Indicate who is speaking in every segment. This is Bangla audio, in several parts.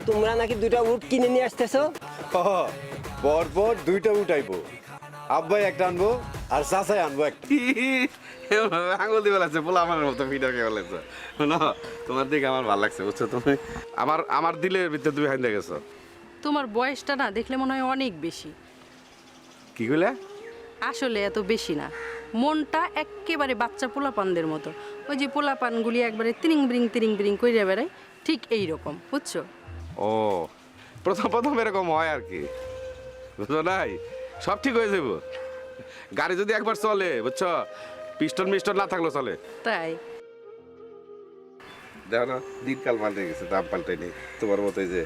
Speaker 1: তোমরা নাকি দুইটা উট কিনে নিয়ে আসতেছো?
Speaker 2: পরপর দুইটা উঠাইবো, আব্বাই একটা আনবো আর চাচাই আনবো একটা।
Speaker 3: আঙুল দিয়ে বলেছে বলে আমার মতো ফিটার কে বলেছে। শোনো, তোমার দিকে আমার ভালো লাগছে বুঝছো, তুমি আমার দিলের ভিতরে তুমি হাইন্দে গেছো।
Speaker 4: তোমার বয়সটা না দেখলে মনে হয় অনেক বেশি।
Speaker 3: কি কইলে?
Speaker 4: আসলে এত বেশি না, মনটা একেবারে বাচ্চা পোলাপানদের মতো। ওই যে পোলাপানগুলি একবারে তিরিং বিরিং কইরা বেড়ায়, ঠিক এই রকম, বুঝছো?
Speaker 3: ও, প্রথম প্রথম এরকম হয় আর কি, বুঝছো নাই? সব ঠিক হয়ে যাবো। গাড়ি যদি একবার চলে বুঝছো, পিস্টন মিস্টন না থাকলেও চলে।
Speaker 4: তাই
Speaker 3: দেখো না, দিনকাল পাল্টে গেছে, দাম পাল্টে নেই তোমার মতোই যে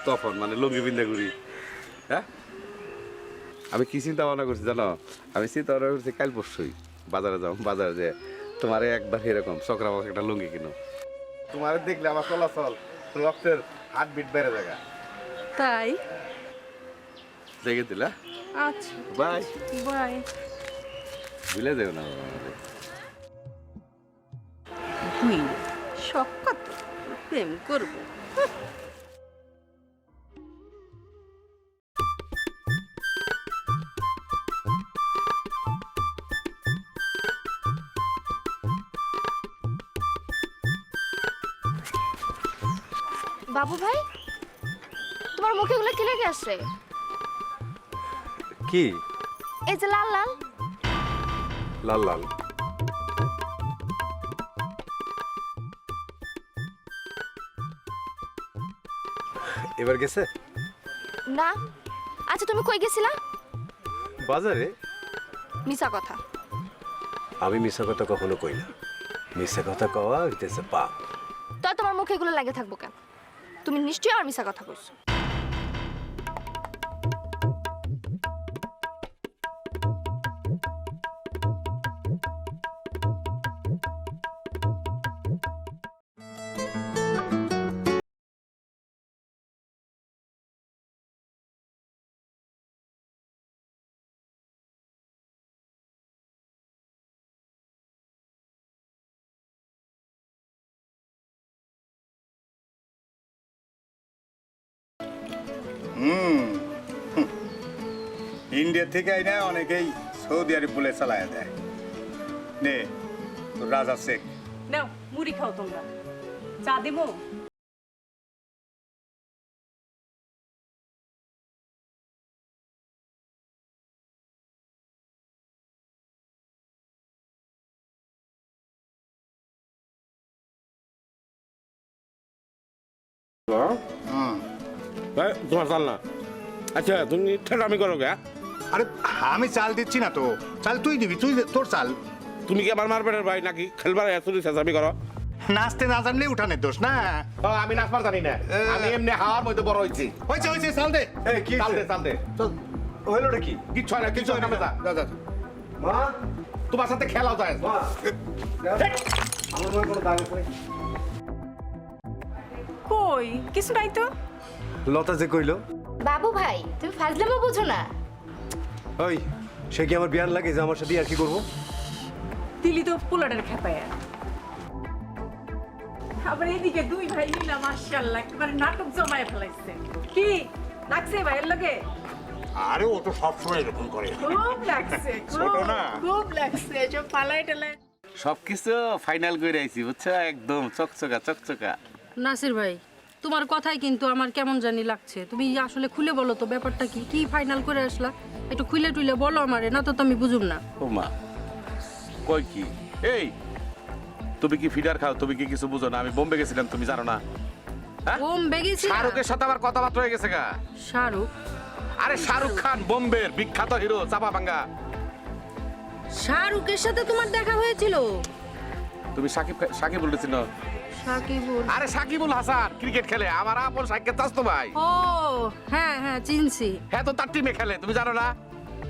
Speaker 3: তখন মানে লুঙ্গি বিন্দা ঘুরি। হ্যাঁ, আমি কি চিন্তা ভাবনা করছি জানো? আমি চিন্তা ভাবনা করছি কাল পরশুই বাজারে যাও, বাজারে যে তোমার একবার এরকম চক্রা বাক একটা লুঙ্গি কিনো। তোমার দেখলে আমার চলাচল রক্তের হার্টবিট বেড়ে জায়গা।
Speaker 4: তাই
Speaker 3: দেখে দিলা।
Speaker 4: আচ্ছা,
Speaker 3: বাই
Speaker 4: বাই।
Speaker 3: ভুলে যাও না আমাদের।
Speaker 4: শখ কত প্রেম করবো।
Speaker 5: বাবু ভাই, তোমার মুখে এগুলো কি লেগে আছে?
Speaker 2: কি
Speaker 5: এই যে লাল লাল।
Speaker 2: লাল লাল? এবার গেছে?
Speaker 5: না। আচ্ছা তুমি কই গেছিলা?
Speaker 2: বাজারে।
Speaker 5: মিছা কথা।
Speaker 2: আমি মিশা কথা কখনো কই না, মিশা কথা কওয়া হইতেছে পাপ।
Speaker 5: তো তোমার মুখে এগুলো লাগে থাকবো কেন? তুমি নিশ্চয়ই আর মিছা কথা কইছো।
Speaker 6: ইন্ডিয়া থেকে আইনা অনেকেই সৌদি আরব বলে চালায় দেয়। নে তোর রাজা শেখ।
Speaker 4: নাও মুড়ি খাও তোমরা, চা দেবো?
Speaker 3: তোমার চাল না? আচ্ছা তুমি ঠেলামি করো গে?
Speaker 6: আরে আমি চাল দিচ্ছি না তো, চাল তুই দিবি, তুই তোর চাল।
Speaker 3: তুমি কি আমার মারপেটের ভাই নাকি খেলবার এতই চেঁচামি করো?
Speaker 6: নাচতে না জানলে উঠানের দোষ না।
Speaker 3: আমি নাচবার জানি না, আমি এমনি হাওয়ার মধ্যে বড় হয়েছি।
Speaker 6: হয়েছে হয়েছে, চাল দে। এই কি
Speaker 3: চাল দে, চাল দে।
Speaker 6: হইলোটা কি?
Speaker 3: কিচ্ছু হয় না, কিচ্ছু হয় না। যা,
Speaker 6: যা যা।
Speaker 2: মা,
Speaker 3: তোমার সাথে খেলাও যায়।
Speaker 2: মা, আমার মনে কোনো দাগ আছে?
Speaker 4: কই কিছু নাই তো।
Speaker 2: লতা যে কইলো।
Speaker 5: বাবু ভাই, তুমি ফাজলামো বুঝো না।
Speaker 2: ওই, সে কি আমার বিয়ান লাগে যে আমার সাথে আর কি করবো?
Speaker 7: দিলি তো পোলাডার খেপায়া। আবার এদিকে দুই ভাই মিলা মাশাআল্লাহ একেবারে নাটক জমায় ফেলাইছে। কি লাগছে ভাইয়ের লগে?
Speaker 6: আরে ও তো সবসময় এরকম করে।
Speaker 7: খুব লাগছে,
Speaker 6: ছোট না?
Speaker 7: খুব লাগছে, সব পালাই টালাই।
Speaker 3: সবকিছু ফাইনাল করে আইছি বুঝছো, একদম চকচকা চকচকা।
Speaker 4: নাসির ভাই, তোমার কথাই কিন্তু আমার কেমন জানি লাগছে। তুমি আসলে খুলে বলো তো ব্যাপারটা কি, কি ফাইনাল করে আসলা? একটু খুলে টুলে বলো আমারে, না তো আমি বুঝুম না।
Speaker 3: ও মা, কই কি? এই তুমি কি ফিডার খাও? তুমি কি কিছু বুঝো না? আমি বোম্বে গেছিলাম, তুমি জানো না? হ্যাঁ?
Speaker 4: ওম বেগেছি
Speaker 3: শাহরুখের সাথে আবার কথাবার্তা হয়ে গেছে গা।
Speaker 4: শাহরুখ?
Speaker 3: আরে শাহরুখ খান বোম্বের বিখ্যাত হিরো, চাপা ভাঙ্গা।
Speaker 4: শাহরুখের সাথে তোমার দেখা হয়েছিল?
Speaker 3: তুমি সাকিব বলতেছি না?
Speaker 4: সাকিবুল?
Speaker 3: আরে সাকিবুল হাসান ক্রিকেট খেলে, আমার আপন সাকিব চাস্তো ভাই।
Speaker 4: ও হ্যাঁ হ্যাঁ, চিনছি।
Speaker 3: হ্যাঁ, তো তার টিমে খেলে, তুমি জানো না?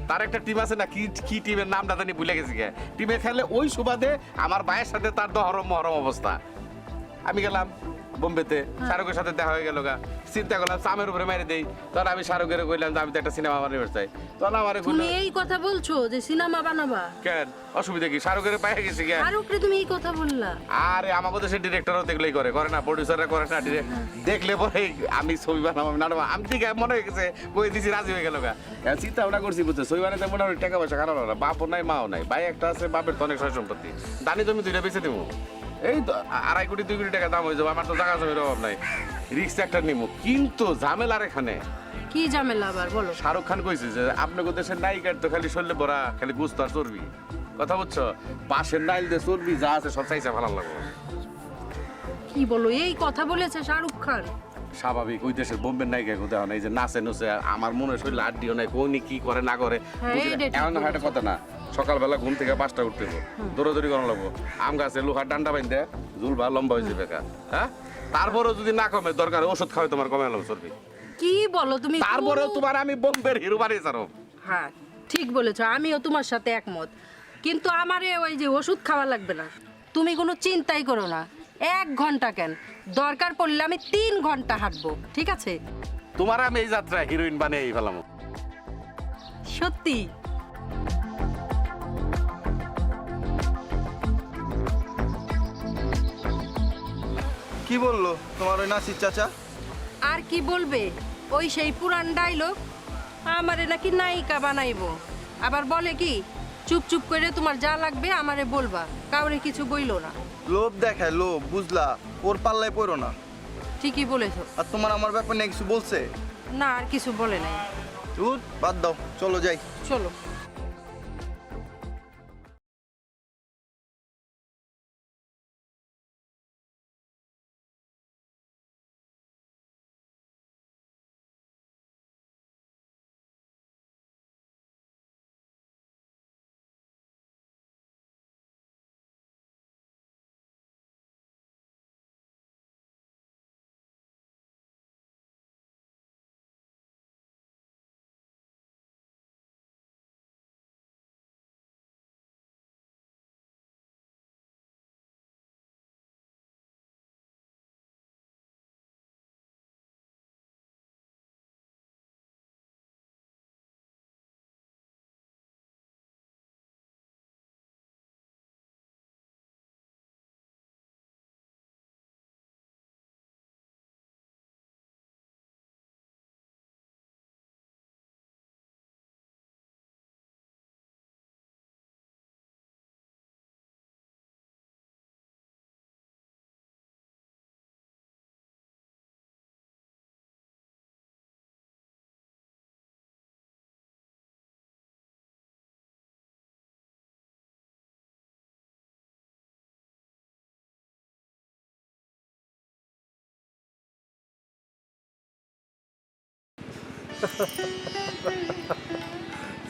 Speaker 3: তার একটা টিম আছে না, কি কি টিমের নামটা জানি ভুলে গেছি গে। টিমে খেলে, ওই সুবাদে আমার ভাইয়ের সাথে তার দহরম মহরম অবস্থা। আমি গেলাম বোম্বেতে, শাহরুখের সাথে দেখা হয়ে গেল গা। চিন্তা করলাম চামের উপরে মেরে দেই, তখন আমি শাহরুখের কইলাম যে আমি তো একটা সিনেমা বানাতে চাই, তখন আমার
Speaker 4: তুমি এই কথা বলছো যে সিনেমা বানাবা?
Speaker 3: কেন অসুবিধা কি, শাহরুখের পায়ে গেছি কেন?
Speaker 4: আর ওকে তুমি এই কথা বললা?
Speaker 3: আরে আমাদের দেশের ডিরেক্টরও দেখলেই করে না, প্রডিউসাররা করে না, দেখলে পরে আমি ছবি বানাবো, আমি নাটক আমি ঠিক মনে হয়ে গেছে, কই দিছি রাজি হয়ে গেল গা। চিন্তা ভাবনা করছি বুঝছো, ছবি বানাতে মনে হয় টাকা পয়সা কারণ না, বাপও নাই মাও নাই, ভাই একটা আছে, বাপের তো অনেক সয় সম্পত্তি, দানি জমি 2টা বেঁচে দেবো, এই তো 2.5 কোটি 2 কোটি টাকা দাম হয়ে যাবে, আমার তো জায়গা জমির অভাব নাই, রিক্স একটা নিবো, কিন্তু ঝামেলার এখানে।
Speaker 4: কি ঝামেলা আবার বলো?
Speaker 3: শাহরুখ খান কইছে যে আপনাকে দেশের নায়িকার তো খালি শরীরে ভরা, খালি গুস্ত আর চর্বি, কথা বুঝছো, পাশের নাইল দিয়ে চর্বি যা আছে সব চাইছে ভালো লাগবে।
Speaker 4: কি বলো, এই কথা বলেছে শাহরুখ খান?
Speaker 3: স্বাভাবিক, ওই দেশের বোম্বের নায়িকা কোথাও নাই যে নাচে নুচে, আমার মনে হয় শরীরে আড্ডিও নাই, কোনি কি করে না করে,
Speaker 4: হ্যাঁ, এইটা ঠিক
Speaker 3: এমন হয় একটা কথা না, সকালবেলা ঘুম থেকে 5টা উঠতে হবে, দৌড়াদৌড়ি করানো লাগবো, আম গাছে লোহার ডান্ডা বাইন্দে ঝুলবা লম্বা হয়েছে বেকার, হ্যাঁ, তারপরেও যদি না কমে দরকার ওষুধ খাওয়াই তোমার কমে এলাম চর্বি।
Speaker 4: কি বলো তুমি?
Speaker 3: তারপরেও তোমার আমি বোম্বের হিরো বানিয়ে ছাড়ো।
Speaker 4: হ্যাঁ ঠিক বলেছো, আমিও তোমার সাথে একমত, কিন্তু আমারে ওই যে ওষুধ খাওয়া লাগবে না, তুমি কোনো চিন্তাই করো না, 1 ঘন্টা কেন, দরকার পড়লে আমি 3 ঘন্টা হাঁটবো, ঠিক আছে?
Speaker 3: তোমার আমি এই যাত্রা হিরোইন বানিয়ে ফেলাম।
Speaker 4: সত্যি?
Speaker 8: কি বললো তোমার ওই নাসির চাচা?
Speaker 4: আর কি বলবে, ওই সেই পুরান ডায়লগ, আমারে নাকি নায়িকা বানাইবো, আবার বলে কি চুপ চুপ করে তোমার যা লাগবে আমারে বলবা, কাউরে কিছু বইলো না।
Speaker 8: লোভ দেখায় লোভ, বুঝলা, ওর পাল্লায় পড়ো না।
Speaker 4: ঠিকই বলেছো।
Speaker 8: আর তোমার আমার ব্যাপার নিয়ে কিছু বলছে?
Speaker 4: না, আর কিছু বলে নাই।
Speaker 8: বাদ দাও, চলো যাই।
Speaker 4: চলো।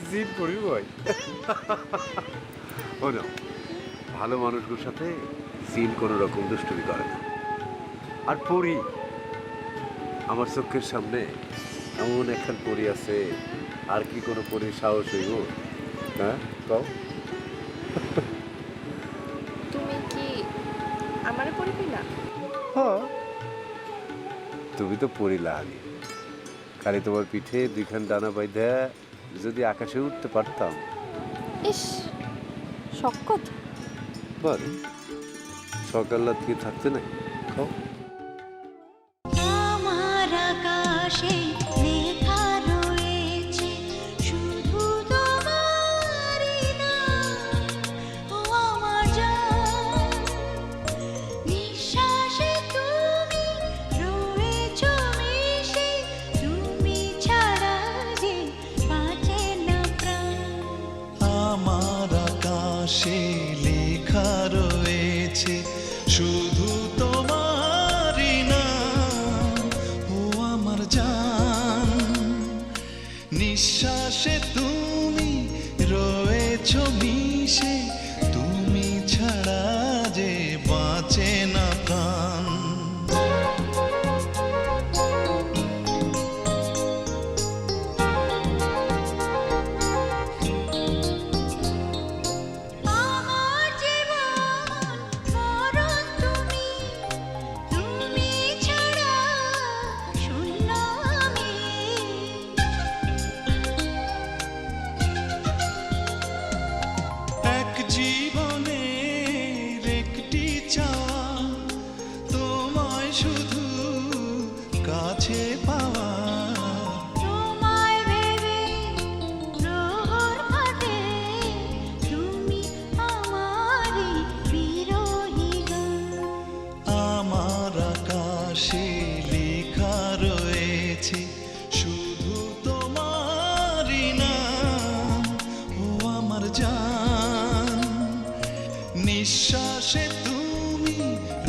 Speaker 2: জিদ পড়ি ভাই, ও না, ভালো মানুষগুলোর সাথে জিন কোনো রকম দুষ্টুমি করে না। আর পড়ি আমার চোখের সামনে এমন একখান পড়ি আছে, আর কি কোনো পড়ির সাহস হইব? হ্যাঁ কও।
Speaker 5: তুমি কি আমারে পড়িবি না?
Speaker 2: হ্যাঁ, তুমি তো পড়িলা আগে, খালি তোমার পিঠে 2খান ডানা বাইধা যদি আকাশে উঠতে পারতাম।
Speaker 5: ইস, শকত।
Speaker 2: বল, সকাল রাত কি থাকতে নাই? খাও।
Speaker 9: আমার আকাশে লেখা রয়েছে শুধু তোমারই নাম, ও আমার জান, নিঃশ্বাসে তুমি রয়েছো মিশে, তুমি ছাড়া যে বাঁচে না প্রাণ।
Speaker 10: আমার আকাশে লেখা রয়েছে শুধু তোমারই নাম, ও আমার জান, নিঃশ্বাসে তুমি রয়েছো মিশে, তুমি ছাড়া যে বাঁচে না প্রাণ।
Speaker 9: আমার জীবন মরণ তুমি,
Speaker 10: নিঃশ্বাসে তুমি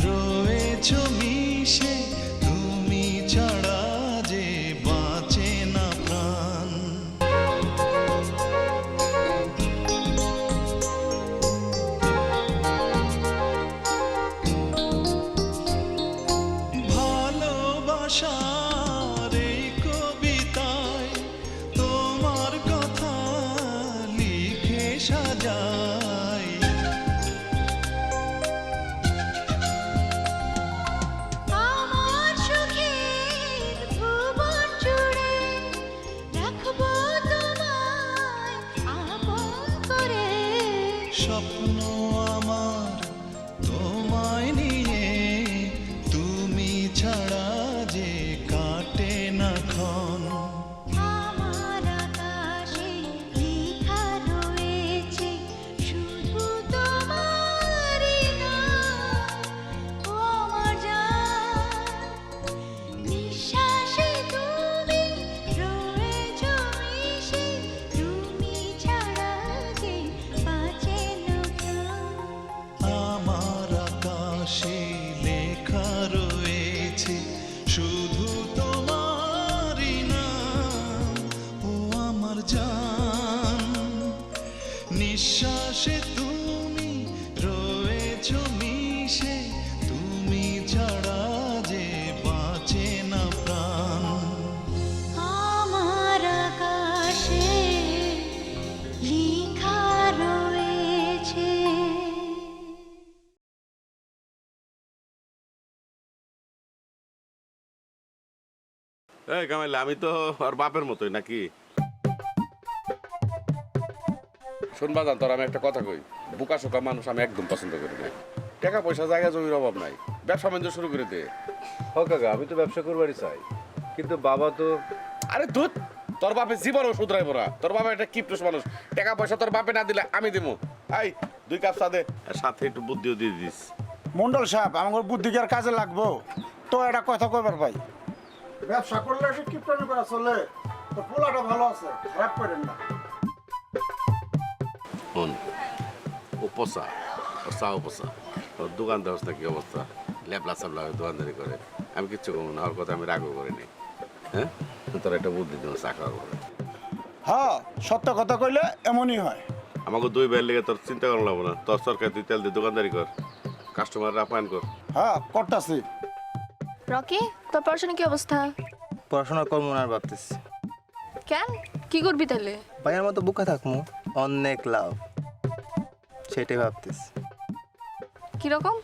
Speaker 10: রয়েছো মিশে, তুমি ছাড়া যে বাঁচে না প্রাণ। ভালোবাসার এই কবিতায় তোমার কথা লিখে সাজাই।
Speaker 9: আমার সুখের ভুবন জুড়ে রাখবো তোমায় আপন করে।
Speaker 10: স্বপ্ন আমার তোমায় নিয়ে, তুমি ছাড়া যে কাটে না ক্ষণ।
Speaker 9: আমার আকাশে লেখা রয়েছে শুধু তোমারই নাম। ও আমার জান, নিঃশ্বাসে তুমি রয়েছো মিশে, তুমি ছাড়া যে বাঁচে না প্রাণ।
Speaker 10: আমার আকাশে লেখা রয়েছে শুধু তোমারই নাম। ও আমার জান, নিঃশ্বাসে তুমি রয়েছো মিশে, তুমি ছাড়া যে বাঁচে না প্রাণ।
Speaker 9: আমার আকাশে লেখা রয়েছে।
Speaker 3: এই কামাইলা, আমি তো আর বাপের মতোই নাকি? শুনবা জান, তোর আমি একটা কথা কই, বুকা শোকা মানুষ আমি একদম পছন্দ করি না। টাকা পয়সা জায়গা জমির অভাব নাই, ব্যবসা বাণিজ্য শুরু করে দে।
Speaker 2: হ কাকা, আমি তো ব্যবসা করবারই চাই, কিন্তু বাবা তো।
Speaker 3: আরে দুধ, তোর বাপে জীবনও শুধরাইব না। তোর বাবা একটা কিপটুস মানুষ, টাকা পয়সা তোর বাপে না দিলে আমি দেবো। এই 2 কাপ চা দে, আর সাথে একটু বুদ্ধিও দিয়ে দিস।
Speaker 6: মন্ডল সাহেব, আমার বুদ্ধি কি আর কাজে লাগবো? তো এটা কথা কইবার ভাই, ব্যবসা করলে একটু কিপটানি করা চলে। তো পোলাটা ভালো আছে, খারাপ করেন না।
Speaker 3: শোন, ও পচা, ও চাও পচা, ওর দোকান দেওয়ার কি অবস্থা, ল্যাপলা সাপলা হয়ে দোকানদারি করে। আমি কিচ্ছু করবো না, ওর কথা আমি রাগও করিনি। হ্যাঁ, তোর একটা বুদ্ধি দেবো, চা খাওয়া করে।
Speaker 6: হ্যাঁ, সত্য কথা কইলে এমনই হয়।
Speaker 3: আমাকে 2 ভাইয়ের লেগে তোর চিন্তা করা লাগবো না। তোর সরকার তুই তেল দিয়ে দোকানদারি কর, কাস্টমার আপ্যায়ন কর।
Speaker 6: হ্যাঁ, করতাছি।
Speaker 5: রকি, তোর পড়াশোনা কি অবস্থা?
Speaker 8: পড়াশোনা করবো না আর ভাবতেছি।
Speaker 5: কেন, কি করবি তাহলে?
Speaker 8: ভাইয়ের মতো বুকা থাকবো, অনেক লাভ, সেটাই ভাবতেছি।
Speaker 5: কিরকম?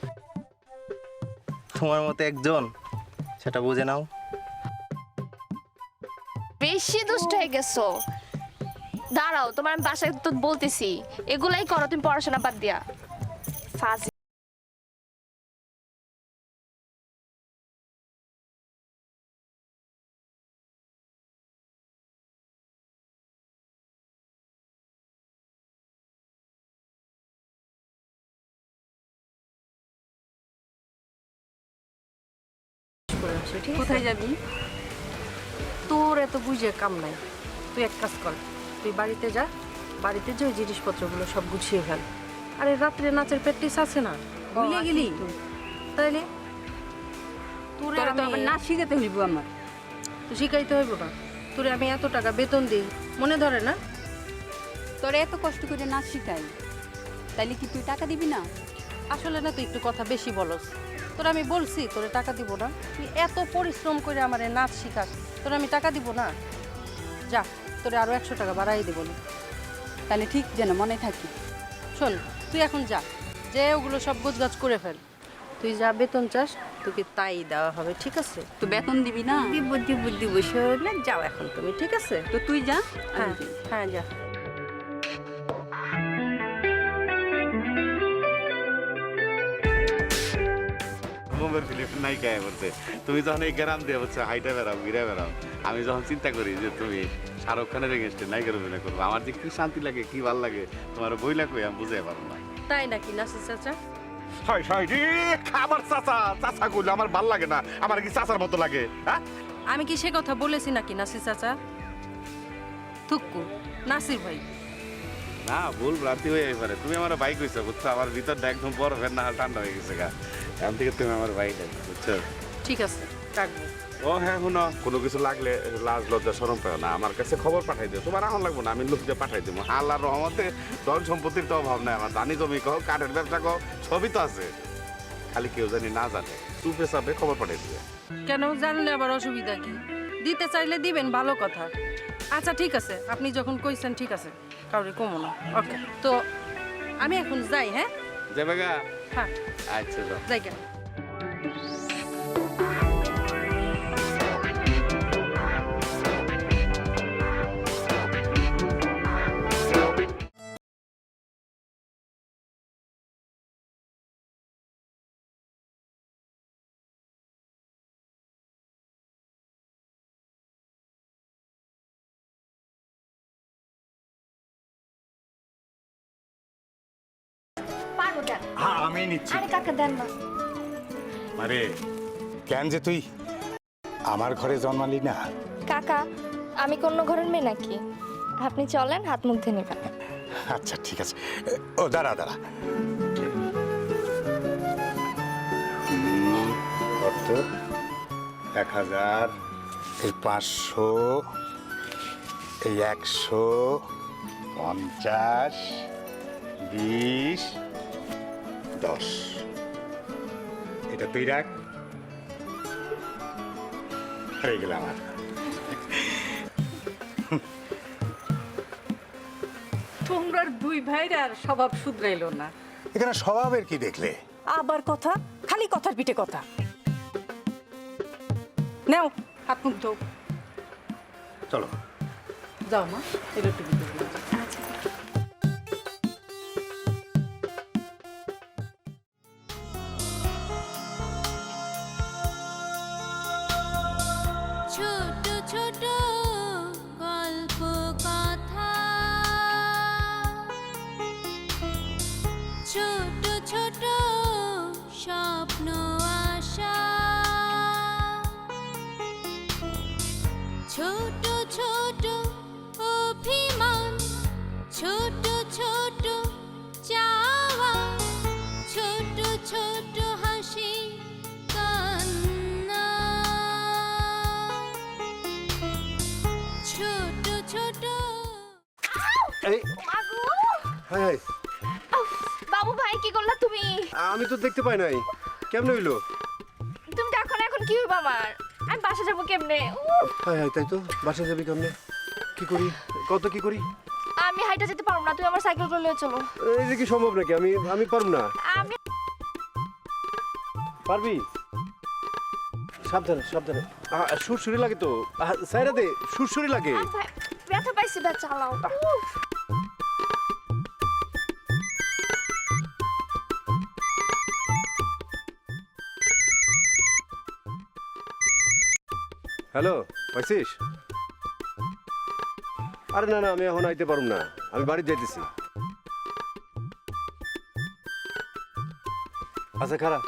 Speaker 8: তোমার মতো একজন, সেটা বুঝে নাও।
Speaker 5: বেশি দুষ্ট হয়ে গেছো। দাঁড়াও, তোমার আমি বাসায় তো বলতেছি, এগুলাই করো তুমি পড়াশোনা বাদ দিয়া। ফাজি।
Speaker 4: কোথায় যাবি? তোর এত বুঝে কাম নাই। তুই এক কাজ কর, তুই বাড়িতে যা, বাড়িতে যে ওই জিনিসপত্রগুলো সব গুছিয়ে ফেল। আরে রাত্রে নাচের প্র্যাকটিস আছে না, ভুলে গেলি? তাইলে তোরে তো আবার নাচ শিখাতে হইব আমার। তো শিখাইতে হইব না, তোরে আমি এত টাকা বেতন দিই, মনে ধরে না?
Speaker 7: তোরে এত কষ্ট করে নাচ শিখাই, তাইলে কি তুই টাকা দিবি না?
Speaker 4: আসলে না, তুই একটু কথা বেশি বলস। তোরা আমি বলছি তোরে টাকা দিব না, তুই এত পরিশ্রম করে আমার নাচ শিখাস, তোরে আমি টাকা দিব না? যা, তোরে আরো 100 টাকা বাড়াই দেবো না।
Speaker 7: তাহলে ঠিক যেন মনে থাকি।
Speaker 4: শোন, তুই এখন যা, যে ওগুলো সব গোছগাছ করে ফেল। তুই যা বেতন চাস তোকে তাই দেওয়া হবে, ঠিক আছে?
Speaker 7: তো বেতন দিবি না?
Speaker 4: বুদ্ধি বসে হলে যাও এখন তুমি, ঠিক আছে?
Speaker 7: তো তুই যা।
Speaker 4: হ্যাঁ হ্যাঁ, যা।
Speaker 3: মুম্বাইয়ের ফিল্ম নায়িকা বলছে, তুমি যখন এই গ্রাম দিয়ে হচ্ছে হাইটা বেড়াও, ঘিরে বেড়াও, আমি যখন চিন্তা করি যে তুমি শাহরুখ খানের এগেনস্টে নায়িকার অভিনয় করবো, আমার যে কি শান্তি লাগে, কি ভালো লাগে, তোমার বই লাগবে আমি বুঝতে পারবো না।
Speaker 4: তাই নাকি নাসির চাচা?
Speaker 3: আমার চাচা করলে আমার ভাল লাগে না, আমার কি চাচার মতো লাগে? হ্যাঁ,
Speaker 4: আমি কি সে কথা বলেছি নাকি নাসির চাচা? থুক্কু, নাসির ভাই,
Speaker 3: না ভুল ভ্রান্তি হয়ে পারে, তুমি আমার বাইক হয়েছো বুঝছো, আমার ভিতরটা একদম বরফের না ঠান্ডা হয়ে গেছে গা, এখান থেকে তুমি আমার বাইক বুঝছো।
Speaker 4: ঠিক আছে রাখবো।
Speaker 3: ও হ্যাঁ শুনো, কোনো কিছু লাগলে লাজ লজ্জা শরম পেও না, আমার কাছে খবর পাঠাই দিও, তোমার এখন লাগবো না, আমি লোক দিয়ে পাঠাই দেবো। আল্লাহর রহমতে ধন সম্পত্তির তো অভাব নাই আমার, ধানি জমি কহ, কাঠের ব্যবসা কহ, সবই তো আছে, খালি কেউ জানি না জানে, চুপে চাপে খবর পাঠাই দিবে।
Speaker 4: কেন জানলে আবার অসুবিধা কি? দিতে চাইলে দিবেন, ভালো কথা। আচ্ছা ঠিক আছে, আপনি যখন কইছেন ঠিক আছে, কাউরে কমো না। ওকে, তো আমি এখন যাই। হ্যাঁ
Speaker 3: যাবে গা?
Speaker 4: হ্যাঁ
Speaker 3: আচ্ছা যাও।
Speaker 4: যাই কেন।
Speaker 5: পারবো দেন।
Speaker 6: হ্যাঁ আমি নিচ্ছি।
Speaker 5: আরে কাকা দেন না।
Speaker 6: আরে কেন যে তুই আমার ঘরে জন্মালি না?
Speaker 5: কাকা আমি কোন ঘরের মেয়ে নাকি? আপনি চলেন, হাত মুখ ধুয়ে নেবেন।
Speaker 6: আচ্ছা ঠিক আছে। ও দাঁড়া দাঁড়া, কত? 1000, এই 500, এই 100, 50, 20, 10। এটা তুই রাখ, হয়ে গেল আমার।
Speaker 7: তোমরা দুই ভাইরা আর স্বভাব শুধরাইলো না।
Speaker 6: এখানে স্বভাবের কি দেখলে?
Speaker 7: আবার কথা, খালি কথার পিঠে কথা। নাও হাত মুখ ধো।
Speaker 6: চলো
Speaker 7: যাও মা, এটা একটু ভিতরে নিয়ে যাও।
Speaker 9: ছোট ছোট গল্প কথা, ছোট ছোট স্বপ্ন আশা, ছোট ছোট অভিমান, ছোট ছোট চাওয়া, ছোট ছোট হাসি কান্না, ছোট ছোট।
Speaker 2: এই
Speaker 5: মাগো!
Speaker 2: হ্যাঁ,
Speaker 5: বাবু ভাই কি করলা তুমি?
Speaker 2: আমি তো দেখতে পাই নাই, কেমনে হইলো?
Speaker 5: তুমি দেখো না এখন কি হইব আমার? আমি বাসা যাবো কেমনে? উফ,
Speaker 2: হ্যাঁ হ্যাঁ, তাই তো, বাসা যাবি কেমনে? কি করি, কত কি করি?
Speaker 5: আমি হাইটা যেতে পারবো না, তুমি আমার সাইকেল করে নিয়ে চলো।
Speaker 2: এই যে কি সম্ভব নাকি? আমি পারবো না।
Speaker 5: আমি
Speaker 2: পারবি? সাবধানে সাবধানে, সুরসুরি লাগে তো, সাইরা দে, সুরসুরি লাগে।
Speaker 5: ব্যথা পাইছি, ব্যথা চালাও। উফ।
Speaker 2: হ্যালো, পাইছিস? আরে না না, আমি এখন আইতে পারবো না, আমি বাড়ি যাইতেছি। আচ্ছা খারাপ,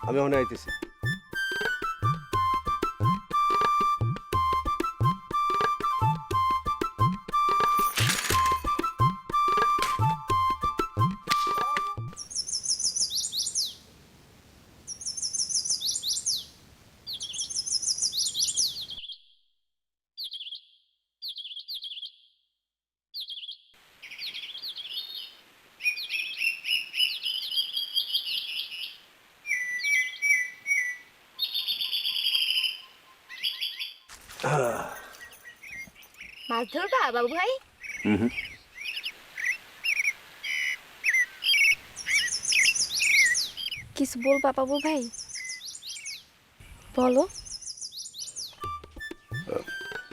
Speaker 2: আমি এখন আইতেছি।
Speaker 5: মাছ ধরবা বাবু ভাই? কিছু বলবা বাবু ভাই? বলো।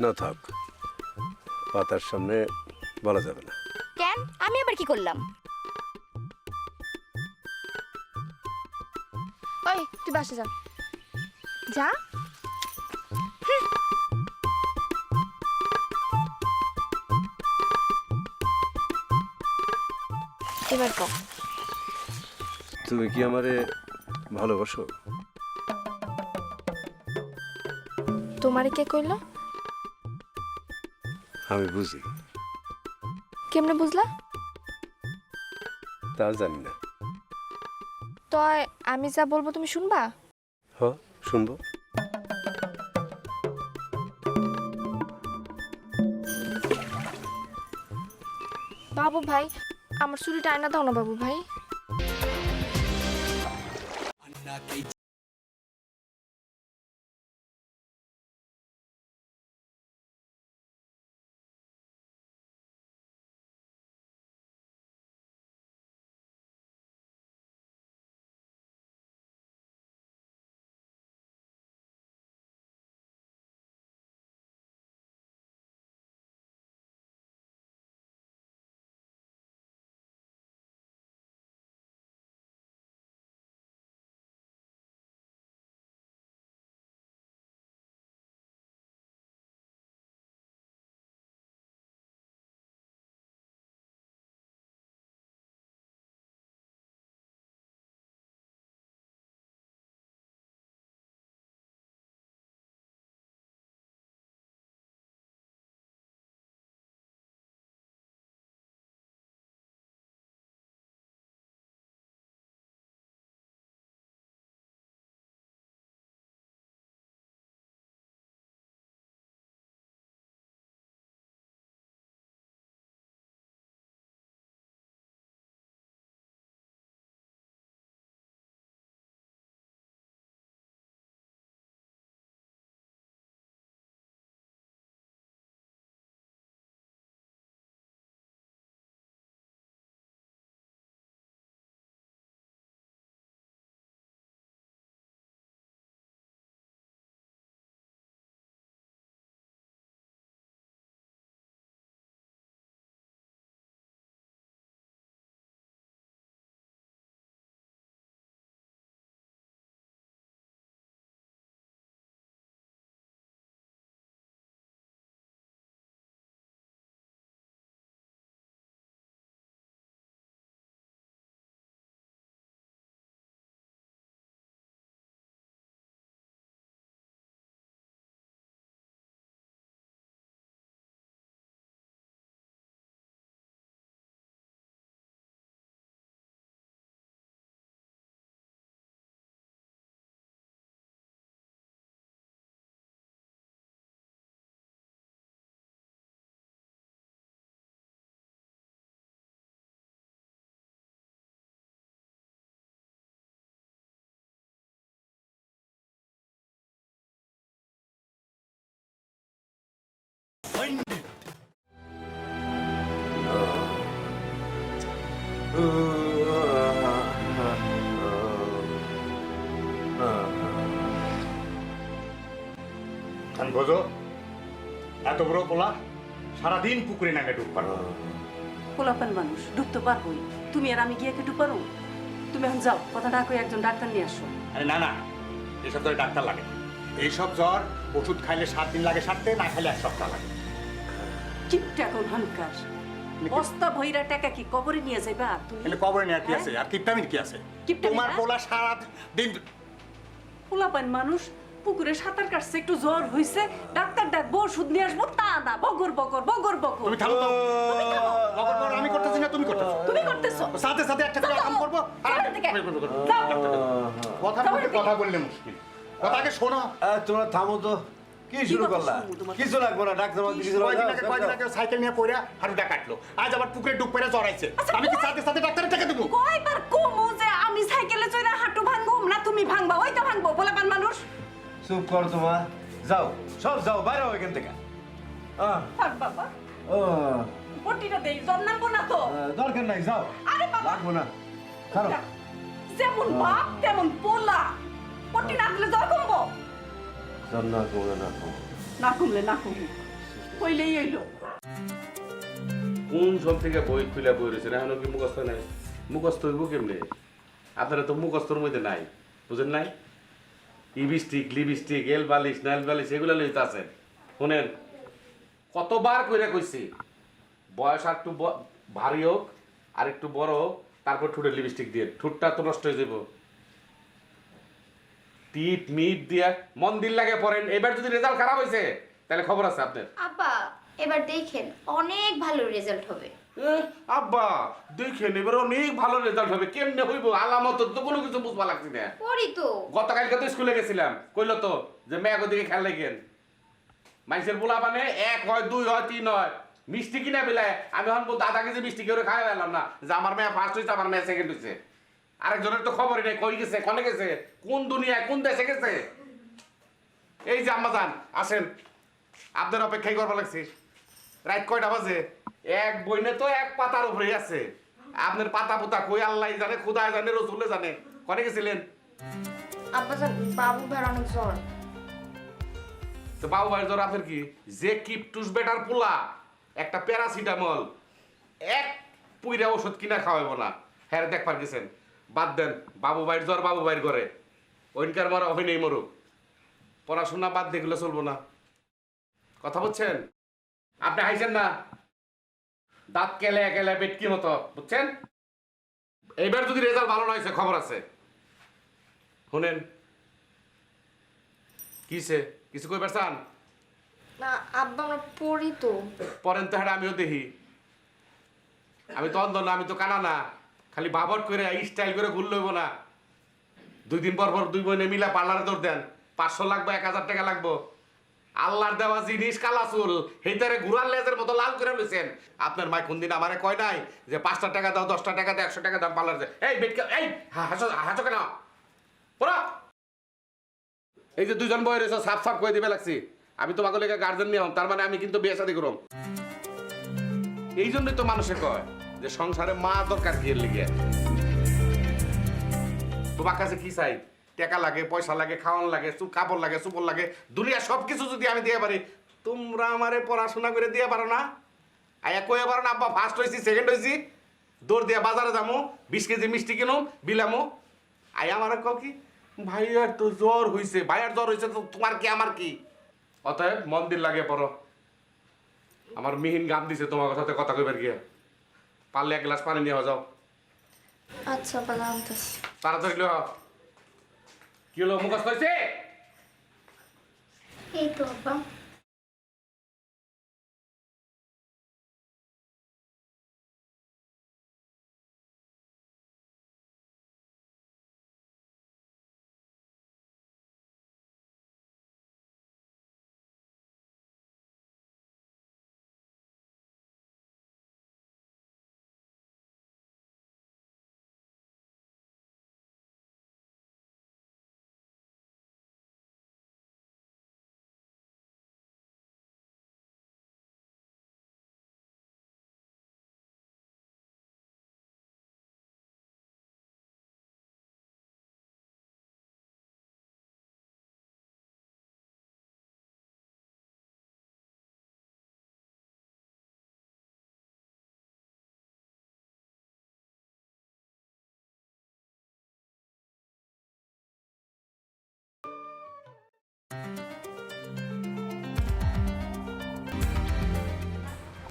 Speaker 2: না থাক, পাতার সামনে বলা যাবে না।
Speaker 5: কেন? আমি আবার কি করলাম? ওই তুই বাসে যা, যা। এবার কও,
Speaker 2: তুমি কি আমারে ভালোবাসো?
Speaker 5: তোমারে কে কইলো?
Speaker 2: আমি বুঝি।
Speaker 5: কেমনে বুঝলা?
Speaker 2: তা জানি না।
Speaker 5: তো আমি যা বলবো তুমি শুনবা?
Speaker 2: হ, শুনবো।
Speaker 5: বাবু ভাই, আমার চুরিটা আয়না দাও না বাবু ভাই।
Speaker 6: বোঝো এত বড় পোলা সারাদিন পুকুরে নাগে ডুব পারো।
Speaker 7: পোলাপান মানুষ ডুবতে পারবোই, তুমি আর আমি গিয়ে কি ডুব পারো? তুমি এখন যাও, কথা না কই একজন ডাক্তার নিয়ে আসো।
Speaker 6: আরে না না, এসব জ্বরে ডাক্তার লাগে না। এইসব জ্বর ওষুধ খাইলে 7 দিন লাগে সারতে, না খাইলে 1 সপ্তাহ লাগে।
Speaker 7: কিপটা কোন হানকার বস্তা ভইরা টাকা কি কবরে নিয়ে যাইবা তুমি?
Speaker 6: এলে কবরে নিয়ে আর কি আছে? আর কিপটামির কি আছে? তোমার পোলা সারা দিন
Speaker 7: পোলাপান মানুষ পুকুরে সাঁতার কাটছে, একটু জ্বর হইছে, ডাক্তার ডাকবো, ওষুধ নিয়ে আসবো, তা না বগর বগর বগর বগর।
Speaker 6: তুমি থামো তো।
Speaker 7: তুমি থামো।
Speaker 6: বগর বগর আমি করতেছি না, তুমি করতেছো।
Speaker 7: তুমি করতেছো।
Speaker 6: সাথে সাথে একটা করে কাম করব আর
Speaker 7: যাও এদিকে। যাও।
Speaker 6: কথা বলতে কথা বললে মুশকিল। কথাকে শোনো।
Speaker 2: তোমরা থামো তো। কি শুরু করলা? কিছু লাগবে না, ডাক্তার বাবু কিছু
Speaker 6: কয়দিন আগে সাইকেল নিয়ে পড়ে হাঁটুটা কাটলো, আজ আবার পুকুরে ডুব পেরে জড়াইছে। আমি কি সাথে সাথে ডাক্তারের টাকা দেবো?
Speaker 7: কয়বার কমু যে আমি সাইকেলে চড়া হাঁটু ভাঙবো না, তুমি ভাঙবা, ওই তো ভাঙবো পোলাপান মানুষ।
Speaker 2: চুপ কর তোমা, যাও সব যাও বাইরে এখান থেকে।
Speaker 7: থাক বাবা, পট্টিটা দেই, জ্বর নামবো না তো।
Speaker 2: দরকার নাই, যাও।
Speaker 7: আরে বাবা,
Speaker 2: লাগবো না, খারাপ।
Speaker 7: যেমন বাপ তেমন পোলা, পট্টি না দিলে জ্বর কমবো?
Speaker 2: জ্বর না কমলে না কমো,
Speaker 7: না কমলে না কমবো, কইলেই এলো।
Speaker 3: কোন সব থেকে বই খুলে বই রয়েছে না, এখনো কি মুখস্থ নাই? মুখস্থ হইব কেমনে? আপনারা তো মুখস্থর মধ্যে নাই, বুঝেন নাই? ইবিস্টিক, লিপস্টিক, এল বালিশ, নাইল বালিশ এগুলো লইতে আছেন। শোনেন, কতবার কইরা কইছি বয়স আর একটু ভারী হোক আর একটু বড় হোক, তারপর ঠোঁটে লিপস্টিক দিয়ে, ঠোঁটটা তো নষ্ট হয়ে যাব। টিপ মিট দিয়া মন দিল লাগে পড়েন। এবার যদি রেজাল্ট খারাপ হয়েছে তাহলে খবর আছে আপনার।
Speaker 11: আব্বা এবার দেখেন অনেক ভালো রেজাল্ট হবে।
Speaker 3: আব্বা দেখে এবার অনেক ভালো রেজাল্ট হবে, কেমনে হইব আলামত তো কোনো কিছু বুঝবা লাগছি না।
Speaker 5: পড়ি তো।
Speaker 3: গতকালকে তো স্কুলে গেছিলাম, কইলো তো যে মেয়েগো দিকে খেয়াল রাখেন। মাইসের পোলা মানে 1 হয় 2 হয় 3 হয়, মিষ্টি কিনা বেলায় আমি এখন বলতে আধা কেজি মিষ্টি করে খাওয়া পেলাম না যে আমার মেয়ে ফার্স্ট হয়েছে আমার মেয়ে সেকেন্ড হয়েছে। আরেকজনের তো খবরই নেই, কই গেছে কনে গেছে কোন দুনিয়ায় কোন দেশে গেছে। এই যে আম্মা যান আসেন, আপনার অপেক্ষাই করবা লাগছে। রাত কয়টা বাজে? এক বইনে তো এক পাতার উপরে আছে, আপনার পাতা পুতা কই আল্লাহ জানে, খুদা জানে, রসুলে জানে। কনে গেছিলেন?
Speaker 5: আব্বা জান বাবু ভাই অনেক জ্বর।
Speaker 3: তো বাবু ভাই জ্বর আপনার কি? যে কিপটুস বেটার পোলা একটা প্যারাসিটামল এক পুইরা ওষুধ কিনা খাওয়াবো না, হ্যাঁ দেখবার গেছেন। বাদ দেন, বাবু ভাইয়ের জ্বর বাবু ভাইয়ের ঘরে, ওইনকার মরা ওই নেই মরুক। পড়াশোনা বাদ দেখলে চলবো না, কথা বলছেন? আপনি হাইছেন না, দাঁত কেলে কেলে বেটকি মতো, বুঝছেন? এইবার যদি রেজাল্ট ভালো না হয়েছে খবর আছে। শুনেন কিসে কিছু কইবার চান?
Speaker 5: না আব্বা আমরা পড়ি তো।
Speaker 3: পরেন তো হ্যাঁ আমিও দেখি, আমি তো অন্ধ না, আমি তো কানা না, খালি বাবর করে স্টাইল করে ঘুরল হইব না। 2 দিন পর পর 2 বইনে মিলা পার্লারে দৌড় দেন, 500 লাগবে 1000 টাকা লাগবো। আল্লাহর দেওয়া জিনিস কালা চুল সেইটারে ঘুরার লেজের মতো লাল করে লইছেন। আপনার মাই কোনদিন আমারে কয় নাই যে 5টা টাকা দাও 10টা টাকা দাও 100 টাকা দাম পার্লারে? এই বেটকা এই হাসো হাসো কেন পড়া? এই যে 2 জন বই রয়েছে সাফ সাফ কয়ে দিবে লাগছি, আমি তোমাকে লেগে গার্জেন নিয়ে তার মানে আমি কিন্তু বিয়ে শাদী করব। এই জন্যই তো মানুষে কয় যে সংসারে মা দরকার কি এর লিগে। তোমার কাছে কি চাই? টাকা লাগে, পয়সা লাগে, খাওয়ান লাগে, কাপড় লাগে, চুপড় লাগে, দুনিয়া সবকিছু যদি আমি দিয়ে পারি, তোমরা আমারে পড়াশোনা করে দিয়ে পারো না? আয়া কয়ে পারো না আব্বা ফার্স্ট হয়েছি সেকেন্ড হয়েছি, দৌড় দিয়ে বাজারে যাবো 20 কেজি মিষ্টি কিনো বিলামো। আয়া আমার কও কি ভাইয়ার তো জ্বর হয়েছে, ভাইয়ার জ্বর হয়েছে তো তোমার কি আমার কি? অতএব মন্দির লাগে পড়ো। আমার মিহিন গান দিছে তোমার সাথে কথা কইবার গিয়ে, পারলে 1 গ্লাস পানি নিয়ে যাও।
Speaker 5: আচ্ছা আব্বা আনতেছি।
Speaker 3: তাড়াতাড়ি লো। কি হলো মুখস্থ হয়েছে?
Speaker 5: এই তো আব্বা।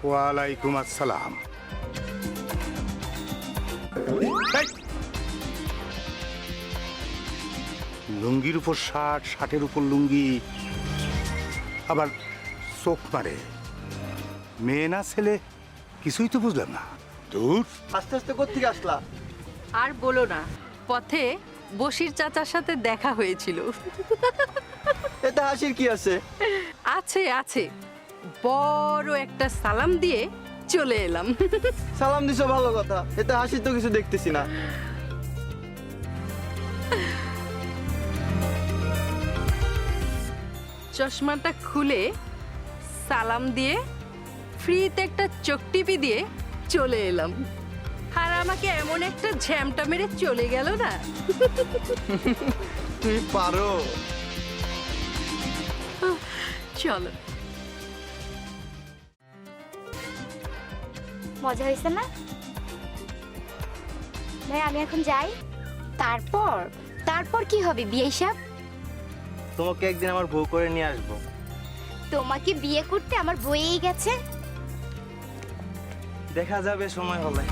Speaker 6: ওয়ালাইকুম আসসালাম। লুঙ্গির উপর শার্ট, শার্টের উপর লুঙ্গি, আবার চোখ মারে। মেয়ে না ছেলে কিছুই তো বুঝলাম না। দূর
Speaker 8: আস্তে আস্তে কোত্থেকে আসলা?
Speaker 4: আর বলো না, পথে বশির চাচার সাথে দেখা হয়েছিল।
Speaker 8: এতে হাসির কি আছে?
Speaker 4: আছে আছে, বড় একটা সালাম দিয়ে চলে এলাম।
Speaker 8: সালাম দিছো ভালো কথা, এতে হাসির তো কিছু দেখতেছি না।
Speaker 4: চশমাটা খুলে সালাম দিয়ে ফ্রিতে একটা চোখ টিপি দিয়ে চলে এলাম, আর আমাকে এমন একটা ঝ্যামটা মেরে চলে গেল না।
Speaker 8: তুই পারো।
Speaker 4: চলো।
Speaker 5: মজা হয়েছে না ভাই? আমি এখন যাই। তারপর তারপর কি হবে বিয়ে হিসাব?
Speaker 8: তোমাকে একদিন আমার বউ করে নিয়ে আসবো।
Speaker 5: তোমাকে বিয়ে করতে আমার বইয়েই গেছে।
Speaker 8: দেখা যাবে সময় হলে।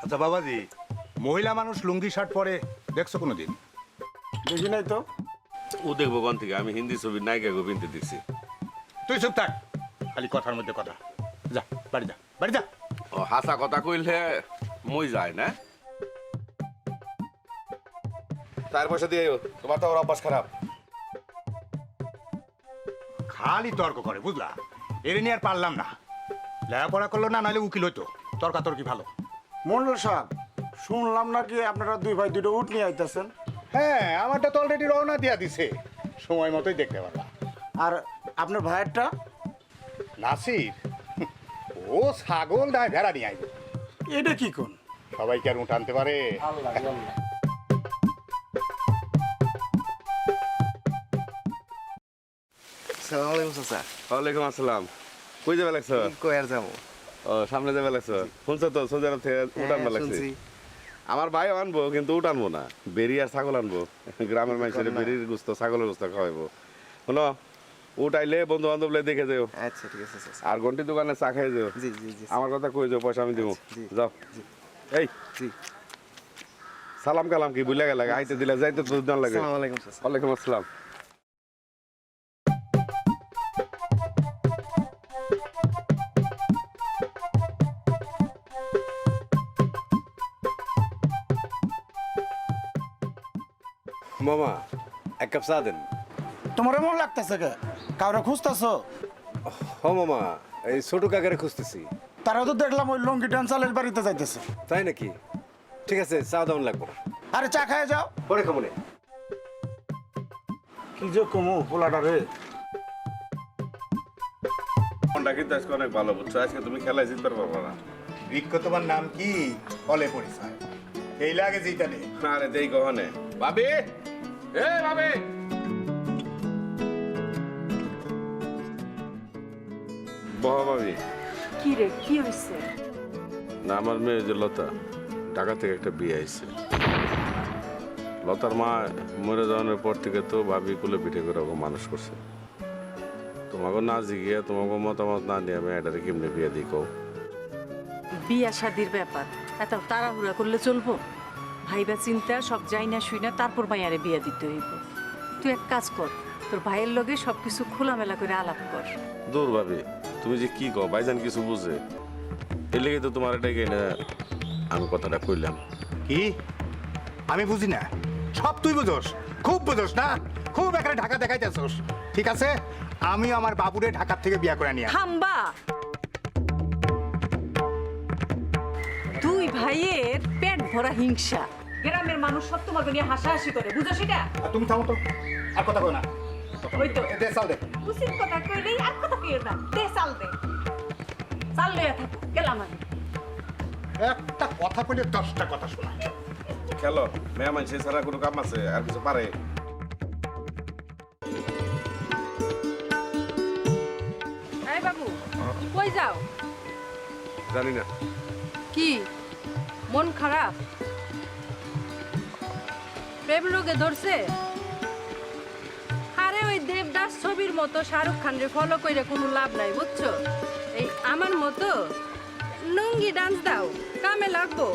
Speaker 6: আচ্ছা বাবাজি, মহিলা মানুষ লুঙ্গি শার্ট পরে দেখছো কোনোদিন?
Speaker 11: দেখি নাই তো।
Speaker 3: ও দেখবো কোন থেকে? আমি হিন্দি ছবির নায়িকা গোবিন্দে দেখছি।
Speaker 6: তুই চুপ থাক, খালি কথার মধ্যে কথা। যা বাড়ি যা, বাড়ি যা।
Speaker 3: ও হাসা কথা কইলে মই যায় না? তার পয়সা দিয়ে তোমার তো ওর অভ্যাস খারাপ।
Speaker 6: খালি তর্ক করে, বুঝলা? এর নিয়ে আর পারলাম না। লেখাপড়া করলো না, নাহলে উকিল হইতো। তর্কাতর্কি ভালো।
Speaker 11: মন্ডল সাহেব, শুনলাম নাকি আপনারা দুই ভাই দুটো উট নিয়ে আইতেছেন।
Speaker 6: হ্যাঁ, আমারটা তো অলরেডি রওনা দিয়া দিছে, সময় মতোই দেখতে পারবা।
Speaker 11: আর আপনার ভাইয়েরটা?
Speaker 6: নাসির ও ছাগল না ভেড়া নিয়ে আইবে।
Speaker 11: এটা কি কোন?
Speaker 6: সবাইকে আর উঠ আনতে পারে?
Speaker 8: সালাম আলাইকুম চাচা।
Speaker 3: ওয়ালাইকুম আসসালাম। কই যাবে লাগছো?
Speaker 8: কই আর যাবো?
Speaker 3: ও সামনে যাবে লাগছো? শুনছো তো সৌদি আরব থেকে উঠান লাগছে।
Speaker 8: শুনছি।
Speaker 3: আমার ভাই আনবো, কিন্তু উঠানবো না। বেরি আর ছাগল আনবো। গ্রামের মানুষের বেরির গুস্ত, ছাগলের গুস্ত খাওয়াইবো। শোনো, উঠাইলে বন্ধু বান্ধব দেখে যাও।
Speaker 8: আচ্ছা ঠিক আছে চাচা।
Speaker 3: আর ঘন্টি দোকানে চা খাই যাও।
Speaker 8: জি জি জি।
Speaker 3: আমার কথা কই যাও, পয়সা আমি দিব।
Speaker 8: জি।
Speaker 3: যাও। এই
Speaker 8: জি।
Speaker 3: সালাম কালাম কি বুঝলে গেলে? আইতে দিলে যাইতে তো দান লাগে।
Speaker 8: আসসালামু আলাইকুম চাচা।
Speaker 3: ওয়ালাইকুম আসসালাম। মামা, এক কাপ চা দেন।
Speaker 11: তোমার এমন লাগতেছে কে? কাউরে খুঁজতেছো?
Speaker 2: হ মামা, এই ছোট কাকারে খুঁজতেছি।
Speaker 11: তারাও তো দেখলাম ওই লঙ্গি ডান্সালের বাড়িতে যাইতেছে।
Speaker 2: তাই নাকি? ঠিক আছে, চা দাম লাগবো না।
Speaker 11: আরে চা খায় যাও।
Speaker 2: পরে খাবো না।
Speaker 11: কি যে কমু পোলাটা রে।
Speaker 3: মনটা কিন্তু আজকে অনেক ভালো, বুঝছো? আজকে তুমি খেলায় জিততে পারবে না।
Speaker 6: বৃক্ষ তোমার নাম কি? বলে পরিচয়। এই লাগে যেটা নেই।
Speaker 3: আরে দেই কহনে ভাবি, এ ভাবি, বহ ভাবি।
Speaker 7: কি রে, কি হইছে?
Speaker 3: না, আমার মেয়ে যে লতা, ঢাকা থেকে একটা বিয়ে আইছে। লতার মা মরে যাওয়ার পর থেকে তো ভাবি কুলে পিঠে করে ওকে মানুষ করছে। তোমাকে না জিগিয়ে, তোমাকে মতামত না নিয়ে আমি এটারে কেমনে বিয়ে দিই কও?
Speaker 7: বিয়া শাদির ব্যাপার এত তাড়াহুড়া করলে চলবো? ভাইবা চিন্তা সব যাই না শুই না, তারপর ভাইয়ারে বিয়া দিতে হইব। তুই এক কাজ কর, তোর ভাইয়ের লগে সবকিছু খোলামেলা করে আলাপ কর।
Speaker 3: দূর ভাবি, তুমি যে কি কও, ভাইজান কিছু বুঝে? এর লেগে তো তোমার এটাই না আমি কথাটা কইলাম।
Speaker 6: কি? আমি বুঝি না? সব তুই বুঝোস, খুব বুঝোস না? খুব এখানে ঢাকা দেখাইতেছোস। ঠিক আছে, আমি আমার বাবুরে ঢাকার থেকে বিয়া করে নিয়ে আসবো।
Speaker 7: থামবা। দুই ভাইয়ের পেট ভরা হিংসা, গ্রামের মানুষ সব তোমাকে নিয়ে হাসাহাসি করে, বুঝো সেটা?
Speaker 6: আর তুমি থামো তো, আর কথা কই না।
Speaker 7: ওই তো
Speaker 6: দে চাল দে।
Speaker 7: উচিত কথা কইলেই আর কথা কইও না, দে চাল দে। চাল লইয়া থাক, গেলাম আমি।
Speaker 6: একটা কথা কইলে 10টা কথা শোনা।
Speaker 3: খেলো, মেয়ে মানুষ ছাড়া কোনো কাম আছে? আর কিছু পারে?
Speaker 4: এই বাবু, কই যাও?
Speaker 2: জানি না।
Speaker 4: কি মন খারাপ? প্রেম রোগে ধরছে? আরে ওই দেবদাস ছবির মতো শাহরুখ খান রে ফলো কইরে কোনো লাভ নাই, বুঝছো? এই আমার মতো লুঙ্গি ডান্স দাও, কামে লাগবো।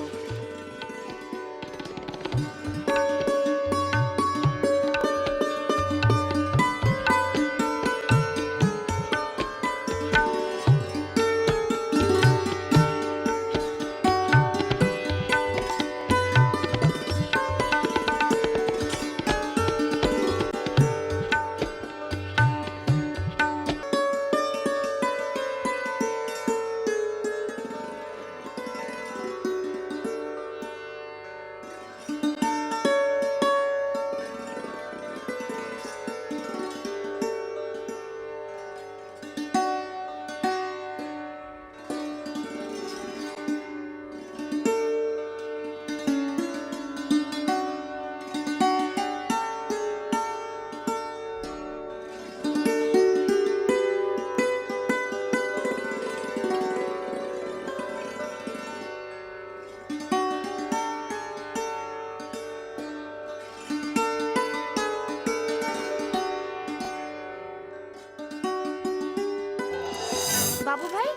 Speaker 5: বাবু ভাই,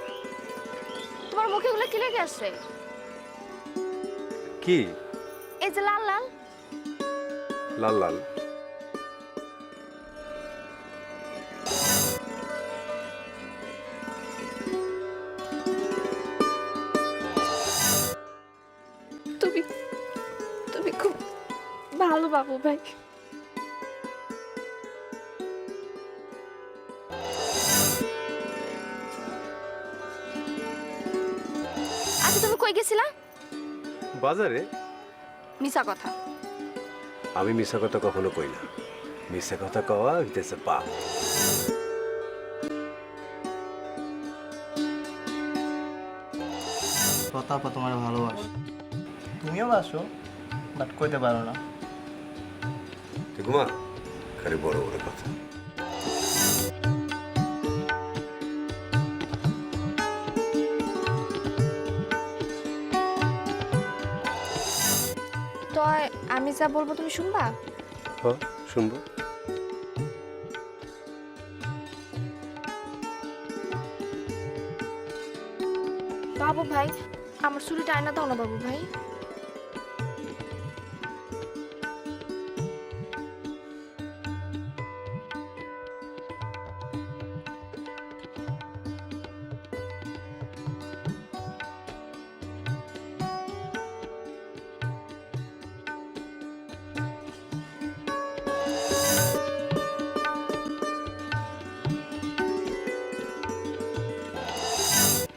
Speaker 5: তোমার মুখে এগুলো কি লেগে আছে?
Speaker 2: কি?
Speaker 5: এই যে লাল লাল।
Speaker 2: লাল লাল।
Speaker 5: তুমি তুমি খুব ভালো বাবু ভাই। আচ্ছা তুমি কই গেছিলা?
Speaker 2: বাজারে?
Speaker 5: মিছা কথা।
Speaker 2: আমি মিশা কথা কখনো কই না, মিশা কথা কওয়া হইতেছে পাপ।
Speaker 8: কথা তোমার ভালোবাসি, তুমিও বাসো, বাট কইতে পারো না।
Speaker 2: ঘুমা, খালি বড় বড় কথা।
Speaker 5: তো আমি যা বলবো তুমি শুনবা?
Speaker 2: হ্যাঁ, শুনবো।
Speaker 5: বাবু ভাই আমার চুরিটা আয়না দাও না বাবু ভাই।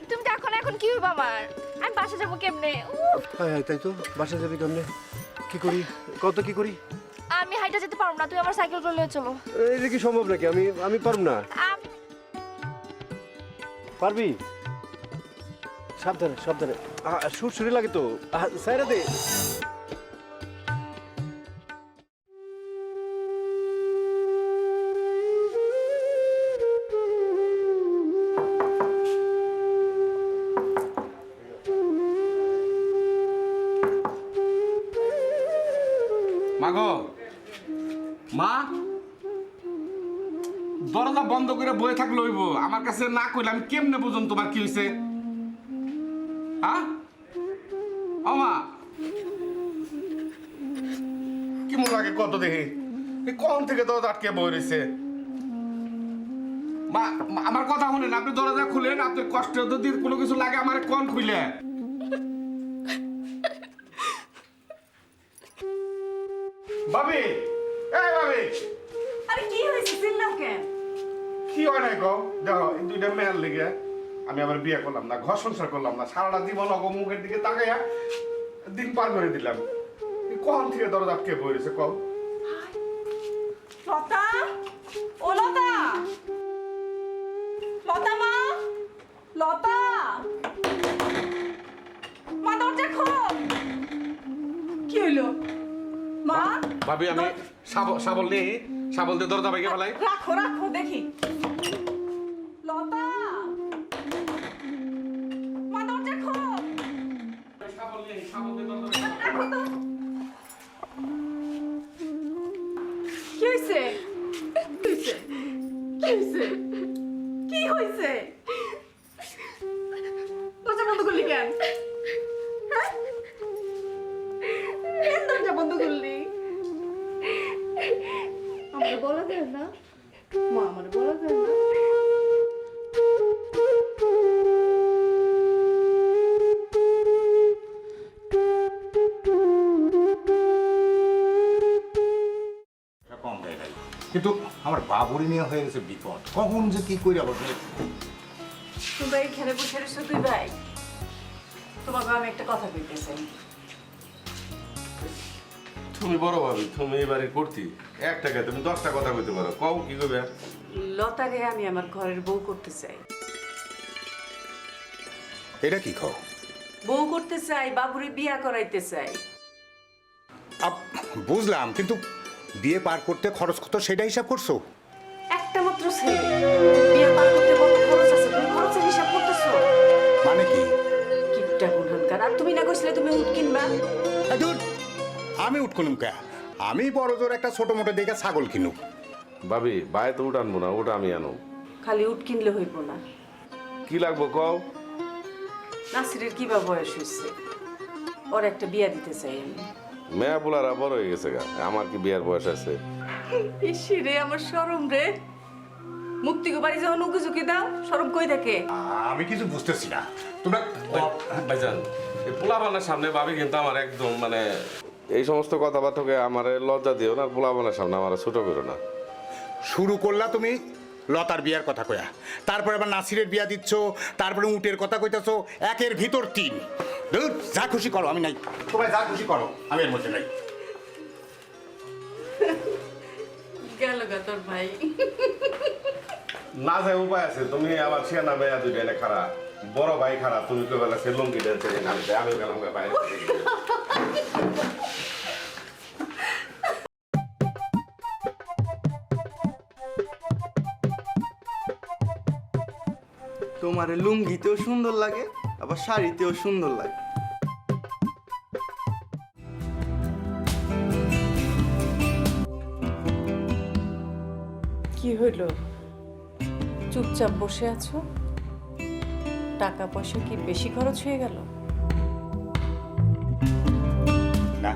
Speaker 5: তুমি তো এখন কি হইবা আমার? আমি বাসা যাবো কেমনে? উফ,
Speaker 2: হ্যাঁ হ্যাঁ, তাই তো। বাসা যাবি কেমনে? কি করি, কত কি করি?
Speaker 5: আমি হাইটা যেতে পারবো না, তুমি আমার সাইকেল করে নিয়ে চলো।
Speaker 2: এটা কি সম্ভব নাকি? আমি পারব না। পারবি? সাবধানে সাবধানে, সুরসুরি লাগে তো, সাইরা দে।
Speaker 3: মাগো, মা, দরজা বন্ধ করে বয়ে থাকলে হইব? আমার কাছে না কইলে আমি কেমনে বুঝুন তোমার কি হয়েছে? ও মা, কি মনে লাগে কত দেখি কোন থেকে দরজা আটকে বয়ে রয়েছে? মা, আমার কথা শুনেন, আপনি দরজা খুলেন, আপনার কষ্ট যদি কোনো কিছু লাগে আমার কোন খুলে। ভাবি, এই ভাবি,
Speaker 7: আরে কি হয়েছে চিল্লাও কেন?
Speaker 3: কি হয় নাই গো? দেখো এই দুইটা মেয়ের লেগে আমি আবার বিয়ে করলাম না, ঘর সংসার করলাম না, সারাটা জীবন অগো মুখের দিকে তাকাইয়া দিন পার করে দিলাম। কখন থেকে দরজা আটকে বইরেছে কও?
Speaker 7: লতা, ও লতা, লতা মা, লতা, মা দরজা খোল। কি হইলো মা?
Speaker 3: ভাবি আমি শাবল নেই, শাবল দিয়ে দরজা ভেঙে ফেলাই।
Speaker 7: রাখো রাখো দেখি। লতা, মা দরজা খোল।
Speaker 3: শাবল নেই, শাবল দিয়ে দরজা ভেঙে
Speaker 7: রাখো তো। কি হয়েছে? কি হয়েছে? কি হয়েছে? দরজা বন্ধ করলি কেন? হ্যাঁ? কেন দরজা বন্ধ করলি? আমার বলা যায় না মা, আমার বলা যায় না।
Speaker 6: কম দেয় নাই, কিন্তু আমার বাবুরি নিয়ে হয়ে গেছে বিপদ। কখন যে কি কইরা বসে।
Speaker 7: তোমরা এখানে বসে রয়েছো তুই ভাই, তোমাকে আমি একটা কথা কইতে চাই।
Speaker 3: তুমি বড় ভাবি, তুমি এবারে করতি এক টাকা তুমি 10টা কথা কইতে পারো, কও কি কইবে?
Speaker 7: লতারে আমি আমার ঘরের বউ করতে চাই।
Speaker 6: এটা কি খাও?
Speaker 7: বউ করতে চাই, বাবুরে বিয়া করাইতে চাই।
Speaker 6: বুঝলাম, কিন্তু বিয়ে পার করতে খরচ কত সেটা হিসাব করছো?
Speaker 7: একটা মাত্র ছেলে, বিয়া পার করতে কত খরচ আছে তুমি খরচের হিসাব করতেছো?
Speaker 6: মানে কি?
Speaker 7: কিপটা গুনহানকার। আর তুমি না কইছিলে তুমি উট কিনবা?
Speaker 6: আমি উঠ কিনুম কে? আমি বড় জোর একটা ছোট মোটো দেখে ছাগল কিনুক।
Speaker 3: ভাবি বাই তো উঠ আনবো না, ওটা আমি আনো।
Speaker 7: খালি উট কিনলে হইব না।
Speaker 3: কি লাগবো কও?
Speaker 7: নাসিরের কিবা বয়স হয়েছে, ওর একটা বিয়া দিতে চাই আমি।
Speaker 3: মেয়া পোলারা বড় হয়ে গেছে গা, আমার কি বিয়ার বয়স আছে?
Speaker 7: ইসি রে আমার শরম রে, মুক্তিকে বাড়ি যখন উকি দাও শরম কই থাকে?
Speaker 6: আমি কিছু বুঝতেছি না তোমরা
Speaker 3: ভাইজান এই পোলাপানের সামনে ভাবি কিন্তু আমার একদম মানে এই সমস্ত কথাবার্তাকে আমার লজ্জা দিও না, পোলাপানের সামনে আমার ছোট করো না।
Speaker 6: শুরু করলা তুমি লতার বিয়ার কথা কয়া, তারপরে আবার নাসিরের বিয়া দিচ্ছ, তারপরে উটের কথা কইতাছো, একের ভিতর তিন। ধুর, যা খুশি করো, আমি নাই। তোমায় যা খুশি করো, আমি এর মধ্যে নাই।
Speaker 7: গেল গা তোর ভাই।
Speaker 3: না যায় উপায় আছে, তুমি আবার সে না মেয়া দুইটা এনে খারা, বড় ভাই খারা, তুমি তো বেলা সে লঙ্গি ডেছে আমি গেলাম বাইরে।
Speaker 8: তোমার লুঙ্গিতেও সুন্দর লাগে, আবার শাড়িতেও সুন্দর লাগে।
Speaker 7: কি হইল, চুপচাপ বসে আছো? টাকা পয়সা কি বেশি খরচ হয়ে গেল?
Speaker 6: না,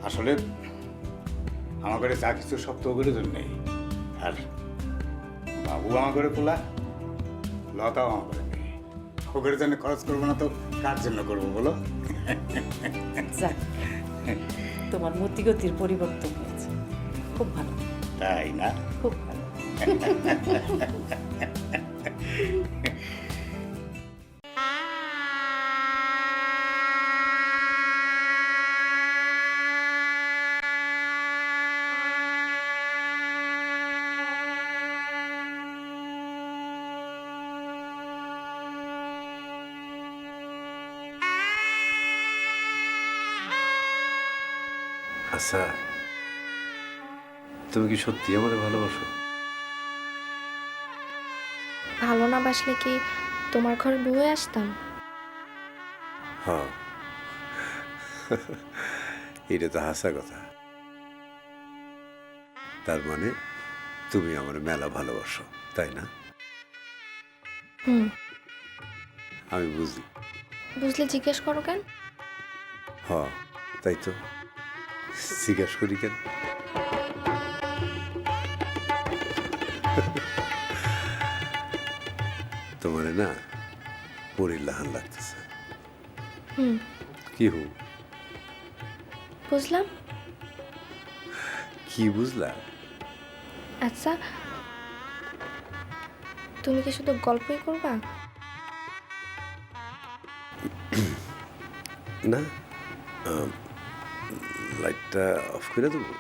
Speaker 6: আসলে আমার ঘরে যা কিছু সব তো ওগুলোর জন্যই। আর বাবু আমার ঘরে খোলা, লতাও আমার ঘরে নেই। ওগুলোর জন্য খরচ করবো না তো কার জন্য করবো বলো?
Speaker 7: যাক, তোমার মতিগতির পরিবর্তন হয়েছে, খুব ভালো।
Speaker 6: তাই না?
Speaker 7: খুব ভালো।
Speaker 2: আচ্ছা, তুমি কি সত্যি আমারে ভালোবাসো?
Speaker 5: ভালো না বাসলে কি তোমার ঘরে বউ হয়ে আসতাম?
Speaker 2: হ্যাঁ, এটা তো হাসা কথা। তার মানে তুমি আমার মেলা ভালোবাসো, তাই না?
Speaker 5: হুম।
Speaker 2: আমি বুঝি।
Speaker 5: বুঝলে জিজ্ঞেস করো কেন?
Speaker 2: হ্যাঁ, তাই তো জিজ্ঞাসা করি কেন? তোমার না পরীর লাহান লাগতেছে।
Speaker 5: হুম,
Speaker 2: কি হু?
Speaker 5: বুঝলাম।
Speaker 2: কি বুঝলা?
Speaker 5: আচ্ছা, তুমি কি শুধু গল্পই করবা?
Speaker 2: না, লাইটটা অফ করে দেবো।